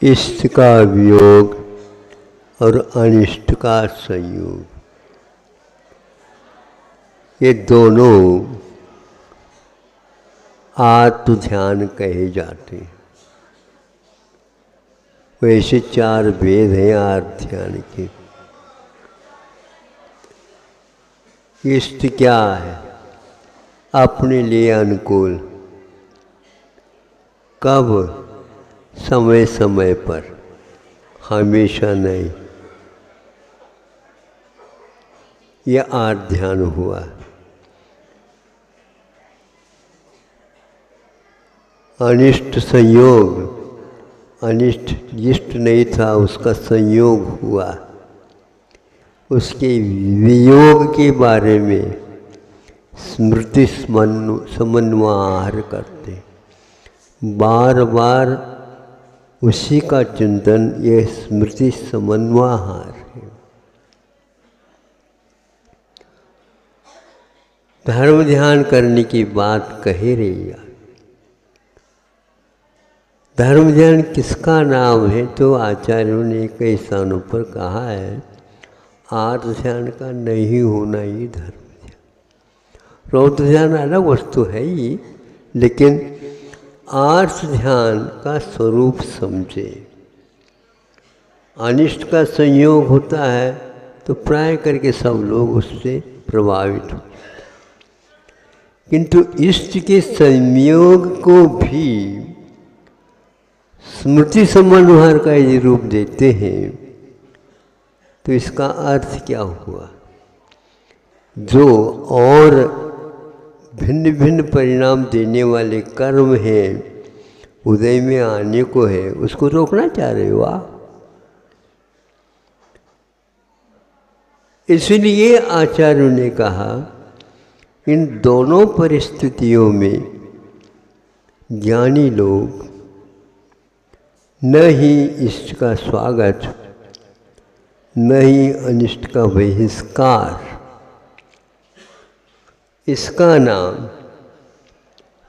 इष्ट का वियोग और अनिष्ट का संयोग, ये दोनों आत्म ध्यान कहे जाते हैं। वैसे 4 वेद हैं आत्म ध्यान के। इष्ट क्या है? अपने लिए अनुकूल, कब? समय समय पर, हमेशा नहीं। यह आत्म ध्यान हुआ। अनिष्ट संयोग, अनिष्ट इष्ट नहीं था, उसका संयोग हुआ। उसके वियोग के बारे में स्मृति समन्वय करते, बार बार उसी का चिंतन, यह स्मृति समन्वय है। धर्म ध्यान करने की बात कही रही है। धर्म ध्यान किसका नाम है? तो आचार्यों ने कई स्थानों पर कहा है, आत्म ध्यान का नहीं होना ही धर्म ध्यान। रौद्र ध्यान अलग वस्तु है ही, लेकिन आत्म ध्यान का स्वरूप समझे। अनिष्ट का संयोग होता है तो प्राय करके सब लोग उससे प्रभावित हो, किंतु इष्ट के संयोग को भी स्मृति समन्वय का यदि रूप देते हैं तो इसका अर्थ क्या हुआ? जो और भिन्न भिन्न परिणाम देने वाले कर्म हैं, उदय में आने को है, उसको रोकना चाह रहे हो आप। इसलिए आचार्यों ने कहा, इन दोनों परिस्थितियों में ज्ञानी लोग न ही इष्ट का स्वागत, न ही अनिष्ट का बहिष्कार, इसका नाम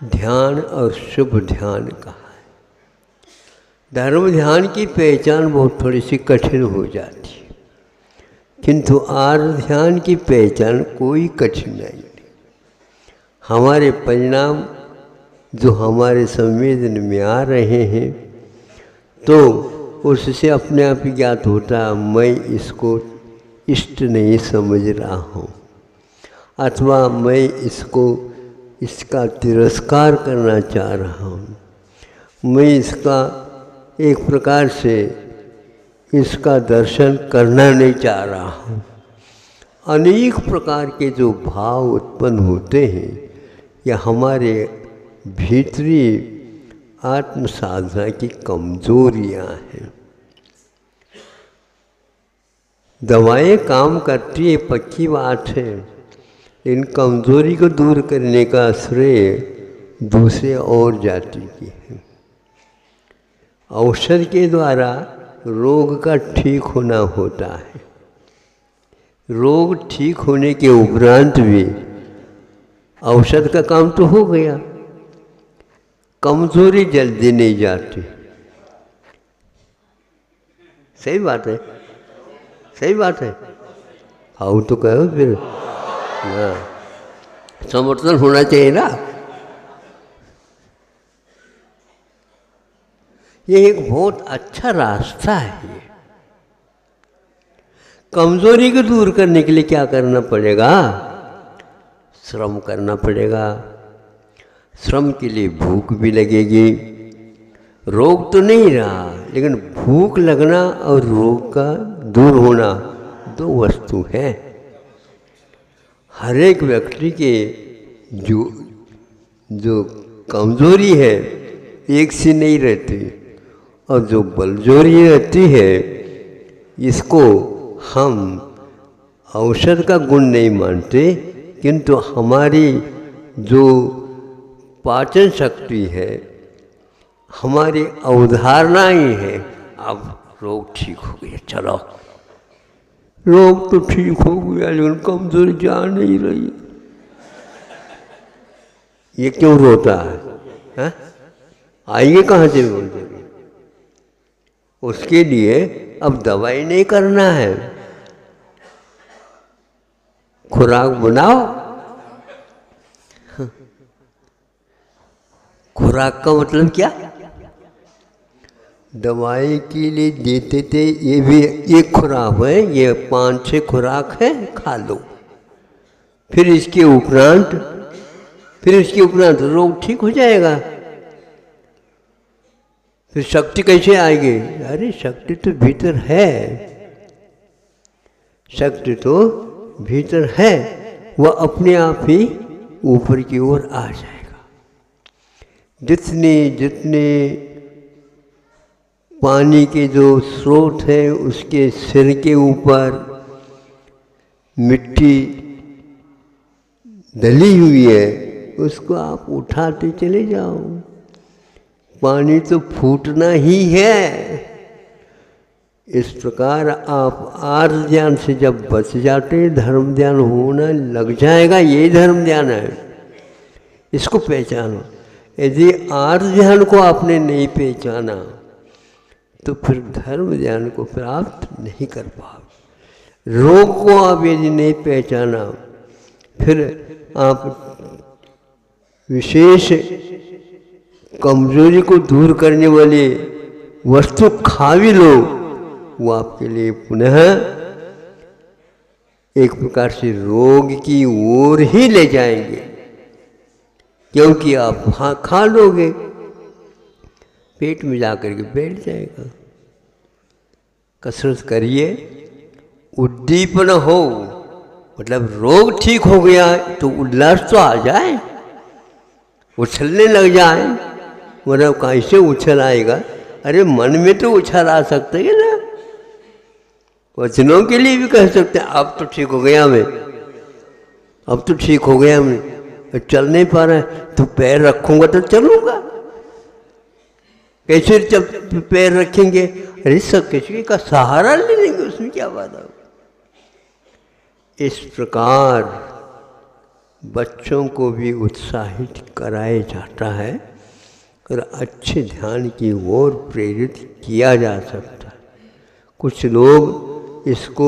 ध्यान और शुभ ध्यान कहा है। धर्म ध्यान की पहचान बहुत थोड़ी सी कठिन हो जाती है, किंतु आर्य ध्यान की पहचान कोई कठिनाई नहीं। हमारे परिणाम जो हमारे संवेदन में आ रहे हैं, तो उससे अपने आप ही ज्ञात होता है, मैं इसको इष्ट नहीं समझ रहा हूँ, अथवा मैं इसका तिरस्कार करना चाह रहा हूँ, मैं इसका एक प्रकार से इसका दर्शन करना नहीं चाह रहा हूँ। अनेक प्रकार के जो भाव उत्पन्न होते हैं, यह हमारे भीतरी आत्म साधना की कमजोरियाँ हैं। दवाएं काम करती है, पक्की बात है, इन कमजोरी को दूर करने का श्रेय दूसरे और जाति की है। औषध के द्वारा रोग का ठीक होना होता है। रोग ठीक होने के उपरांत भी औषध का काम तो हो गया, कमजोरी जल्दी नहीं जाती। सही बात है, सही बात है। हाँ तो कहो फिर, हाँ समर्थन होना चाहिए ना। ये एक बहुत अच्छा रास्ता है। कमजोरी को दूर करने के लिए क्या करना पड़ेगा? श्रम करना पड़ेगा। श्रम के लिए भूख भी लगेगी। रोग तो नहीं रहा, लेकिन भूख लगना और रोग का दूर होना दो वस्तु है। हर एक व्यक्ति के जो कमजोरी है एक सी नहीं रहती, और जो बलजोरी रहती है, इसको हम औषध का गुण नहीं मानते, किंतु हमारी जो पाचन शक्ति है, हमारी अवधारणा ही है। अब रोग ठीक हो गया, चलो रोग तो ठीक हो गया, लेकिन कमजोरी जा नहीं रही। ये क्यों रोता है? आइए कहाँ से बोल देंगे? उसके लिए अब दवाई नहीं करना है, खुराक बनाओ। खुराक का मतलब क्या? दवाई के लिए देते थे, ये भी एक खुराक है, ये 5-6 खुराक है, खा लो। फिर इसके उपरांत रोग ठीक हो जाएगा। फिर शक्ति कैसे आएगी? अरे शक्ति तो भीतर है, शक्ति तो भीतर है, वह अपने आप ही ऊपर की ओर आ जाएगा। जितने पानी के जो स्रोत हैं उसके सिर के ऊपर मिट्टी डली हुई है, उसको आप उठाते चले जाओ। पानी तो फूटना ही है। इस प्रकार आप आर्य ध्यान से जब बच जाते, धर्म ध्यान होना लग जाएगा। यही धर्म ध्यान है, इसको पहचानो। यदि आर्य ध्यान को आपने नहीं पहचाना तो फिर धर्म ध्यान को प्राप्त नहीं कर पाओगे। रोग को आप यदि नहीं पहचाना, फिर आप विशेष कमजोरी को दूर करने वाली वस्तु खा भी लो, वो आपके लिए पुनः एक प्रकार से रोग की ओर ही ले जाएंगे, क्योंकि आप खा लोगे, पेट में जाकर के बैठ जाएगा। कसरत करिए, उद्दीपन हो, मतलब रोग ठीक हो गया तो उल्लास तो आ जाए, उछलने लग जाए। मतलब कैसे उछल आएगा? अरे मन में तो उछल आ सकते है ना, वचनों के लिए भी कह सकते हैं अब तो ठीक हो गया मैं, अब तो ठीक हो गया मैं, चल नहीं पा रहा है तो पैर रखूंगा तो चलूंगा। कैसे जब पैर रखेंगे? अरे सब किसी का सहारा ले लेंगे, उसमें क्या बात है। इस प्रकार बच्चों को भी उत्साहित कराया जाता है और अच्छे ध्यान की ओर प्रेरित किया जा सकता है। कुछ लोग इसको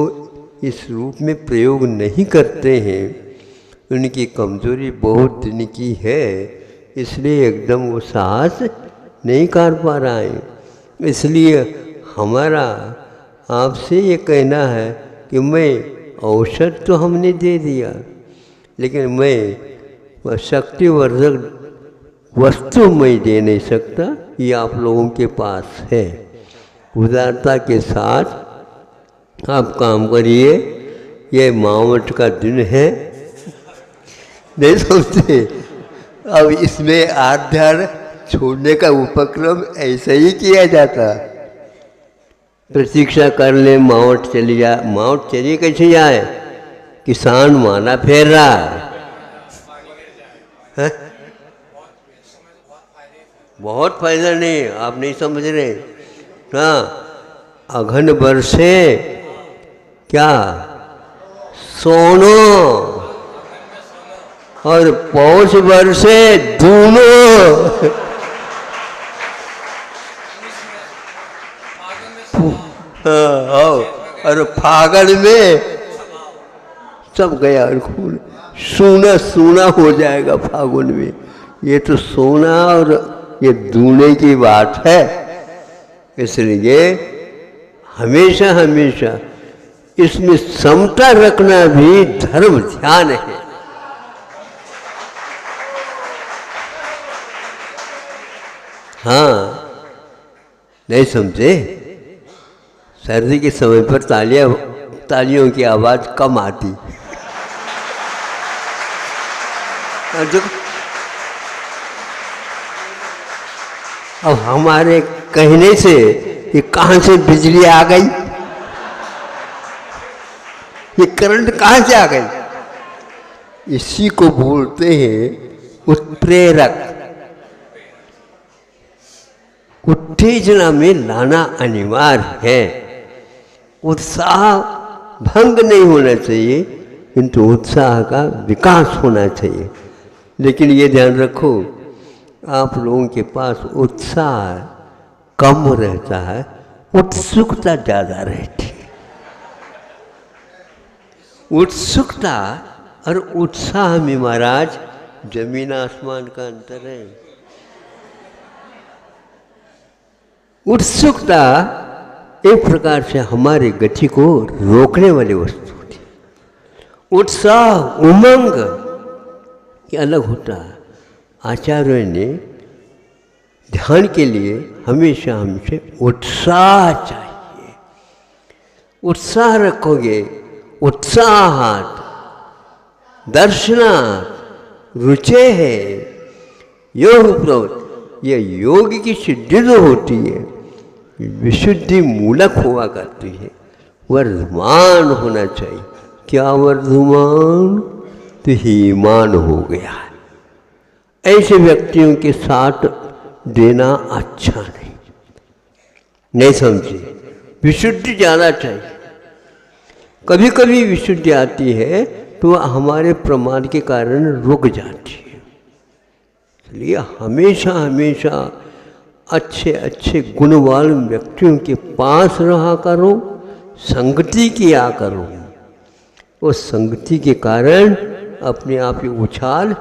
इस रूप में प्रयोग नहीं करते हैं, उनकी कमजोरी बहुत दिन की है, इसलिए एकदम वो साहस नहीं कर पा रहा है। इसलिए हमारा आपसे ये कहना है कि मैं औषध तो हमने दे दिया, लेकिन मैं शक्तिवर्धक वस्तु मैं दे नहीं सकता, ये आप लोगों के पास है। उदारता के साथ आप काम करिए। ये मावट का दिन है, नहीं समझते? अब इसमें आध्यात्म छोड़ने का उपक्रम ऐसा ही किया जाता। प्रतीक्षा कर ले, मावट चली जाए। मावट चली कैसे जाए? किसान माना फेर रहा है, बहुत फायदा नहीं, आप नहीं समझ रहे। हाँ, अघन बरसे क्या सोनो और पौष बरसे दूनो। हाँ, और फागण में सब गया, खून सूना सूना हो जाएगा फागुन में। ये तो सोना और ये दूने की बात है। इसलिए हमेशा हमेशा इसमें समता रखना भी धर्म ध्यान है। हाँ, नहीं समझे? सर्दी के समय पर तालियों की आवाज़ कम आती। अब हमारे कहने से ये कहाँ से बिजली आ गई, ये करंट कहाँ से आ गई? इसी को बोलते हैं उत्प्रेरक। उत्तेजना में लाना अनिवार्य है। उत्साह भंग नहीं होना चाहिए, किंतु उत्साह का विकास होना चाहिए। लेकिन ये ध्यान रखो, आप लोगों के पास उत्साह कम रहता है उत्सुकता ज़्यादा रहती है। उत्सुकता और उत्साह में महाराज जमीन आसमान का अंतर है। उत्सुकता एक प्रकार से हमारी गति को रोकने वाली वस्तु होती है। उत्साह उमंग ये अलग होता है। आचार्यों ने ध्यान के लिए हमेशा हमसे उत्साह चाहिए। उत्साह रखोगे, उत्साहात दर्शनात् रुचे है योग प्रवृत्ति, ये योग की सिद्धि जो होती है विशुद्धि मूलक हुआ करती है, वर्धमान होना चाहिए। क्या वर्धमान? तो हीमान हो गया है। ऐसे व्यक्तियों के साथ देना अच्छा नहीं समझिए। विशुद्धि ज़्यादा चाहिए। कभी कभी विशुद्धि आती है तो हमारे प्रमाद के कारण रुक जाती है। इसलिए हमेशा हमेशा अच्छे अच्छे गुणवान व्यक्तियों के पास रहा करो, संगति किया करो। उस संगति के कारण अपने आप ही उछाल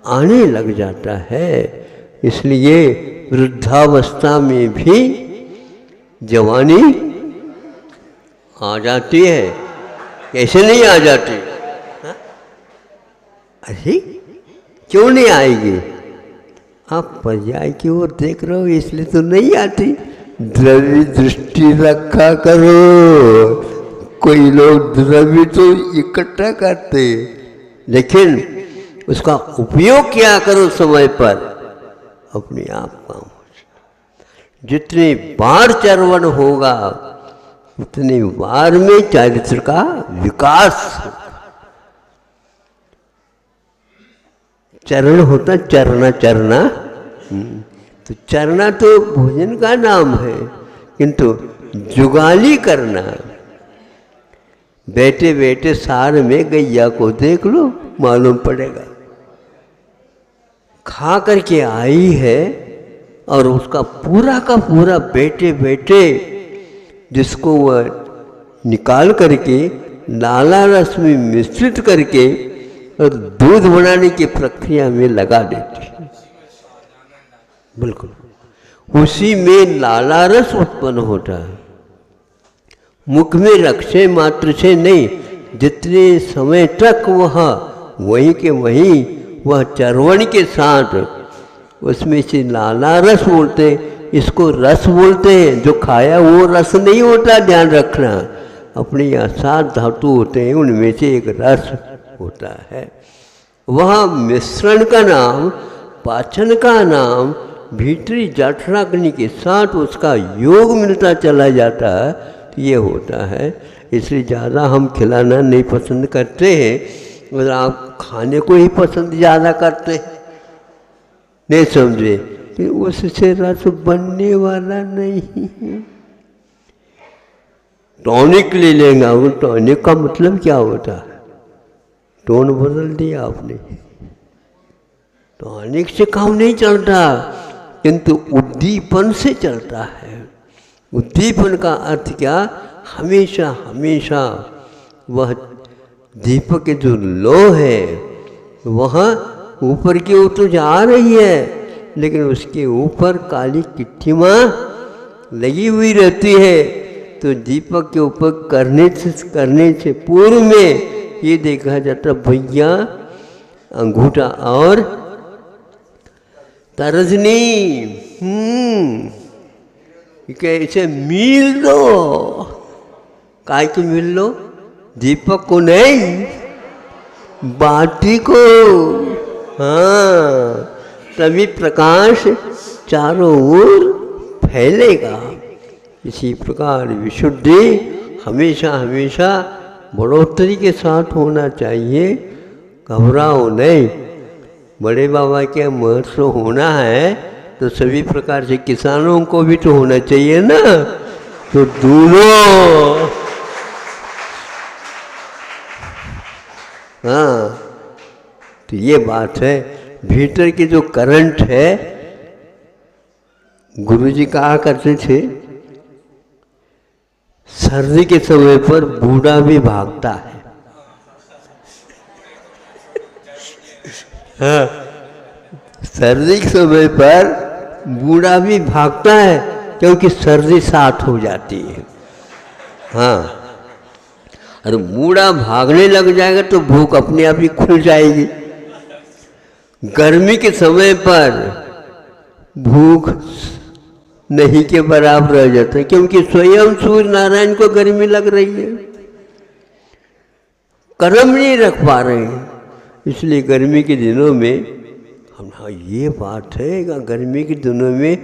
आने लग जाता है। इसलिए वृद्धावस्था में भी जवानी आ जाती है। कैसे नहीं आ जाती? अरे क्यों नहीं आएगी? आप पर्याय की ओर देख रहे हो इसलिए तो नहीं आती। द्रव्य दृष्टि रखा करो। कोई लोग द्रव्य तो इकट्ठा करते, लेकिन उसका उपयोग किया करो समय पर, अपने आप काम हो जाए। जितने बार चरवण होगा उतने बार में चारित्र का विकास होगा। चरण होता चरना चरना, तो चरना तो भोजन का नाम है, किंतु जुगाली करना। बैठे बैठे सार में गैया को देख लो, मालूम पड़ेगा। खा करके आई है और उसका पूरा का पूरा बैठे बैठे जिसको वह निकाल करके लाला रस में मिश्रित करके और दूध बनाने की प्रक्रिया में लगा देती है। बिल्कुल उसी में लाला रस उत्पन्न होता है। मुख में रक्षे मात्र से नहीं, जितने समय तक वह वहीं के वहीं वह चरवण के साथ उसमें से लाला रस बोलते हैं, इसको रस बोलते हैं। जो खाया वो रस नहीं होता, ध्यान रखना। अपने यहाँ 7 धातु होते हैं, उनमें से एक रस होता है। वह मिश्रण का नाम, पाचन का नाम भीतरी जठराग्नि के साथ उसका योग मिलता चला जाता है, तो ये होता है। इसलिए ज़्यादा हम खिलाना नहीं पसंद करते हैं, और आप खाने को ही पसंद ज़्यादा करते हैं। नहीं समझे कि उससे रस बनने वाला नहीं है। टॉनिक ले लेंगे, वो टॉनिक का मतलब क्या होता है? टोन बदल दिया आपने। टॉनिक से काम नहीं चलता, किंतु उद्दीपन से चलता है। उद्दीपन का अर्थ क्या? हमेशा हमेशा वह दीपक के जो लो है वह ऊपर की ओर तो जा रही है, लेकिन उसके ऊपर काली किट्टिमा लगी हुई रहती है। तो दीपक के ऊपर करने से पूर्व में ये देखा जाता, भैया अंगूठा और तर्जनी कैसे मिल दो। काय को मिल लो? दीपक को नहीं, बाटी को। हाँ, तभी प्रकाश चारों ओर फैलेगा। इसी प्रकार विशुद्धि हमेशा हमेशा बढ़ोतरी के साथ होना चाहिए। घबराओ नहीं। बड़े बाबा के महत्व होना है तो सभी प्रकार से किसानों को भी तो होना चाहिए ना। तो दोनों, हाँ, तो ये बात है। भीतर के जो करंट है, गुरुजी कहा करते थे सर्दी के समय पर बूढ़ा भी भागता है। हाँ, सर्दी के समय पर बूढ़ा भी भागता है क्योंकि सर्दी साथ हो जाती है। हाँ, अरे बूढ़ा भागने लग जाएगा तो भूख अपने आप ही खुल जाएगी। गर्मी के समय पर भूख नहीं के बराबर रह जाता है क्योंकि स्वयं सूर्य नारायण को गर्मी लग रही है, कर्म नहीं रख पा रहे हैं। इसलिए गर्मी के दिनों में हम, हाँ ये बात है, गर्मी के दिनों में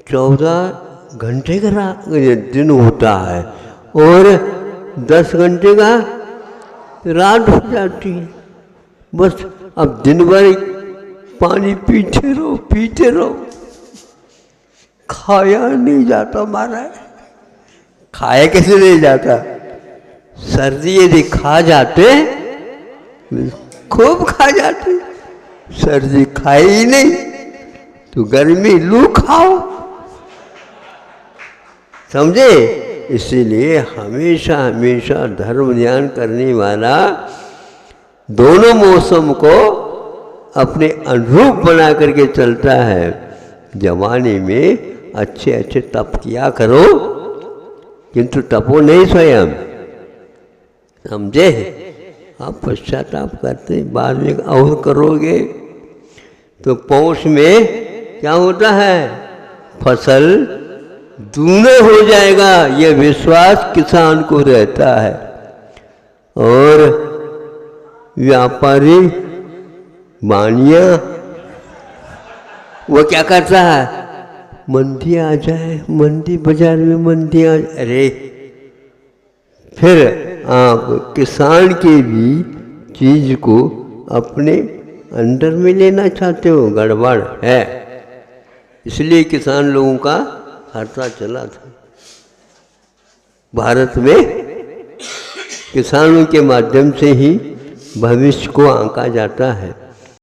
14 घंटे का दिन होता है और 10 घंटे का रात हो जाती है। बस अब दिन भर पानी पीते रहो, खाया नहीं जाता महाराज। खाया कैसे नहीं जाता? सर्दी यदि खा जाते खूब खा जाते, सर्दी खाई ही नहीं तो गर्मी लू खाओ, समझे? इसीलिए हमेशा हमेशा धर्म ध्यान करने वाला दोनों मौसम को अपने अनुरूप बना करके चलता है। जवानी में अच्छे अच्छे तप किया करो किंतु तपो नहीं स्वयं, समझे? आप पश्चाताप करते बाद में और करोगे तो पौष में क्या होता है? फसल दूना हो जाएगा, यह विश्वास किसान को रहता है। और व्यापारी मानिया वो क्या करता है? मंदी आ जाए, मंदी बाजार में मंदी आ जाए, अरे फिर आप किसान के भी चीज को अपने अंडर में लेना चाहते हो, गड़बड़ है। इसलिए किसान लोगों का हर्ता चला था। भारत में किसानों के माध्यम से ही भविष्य को आंका जाता है।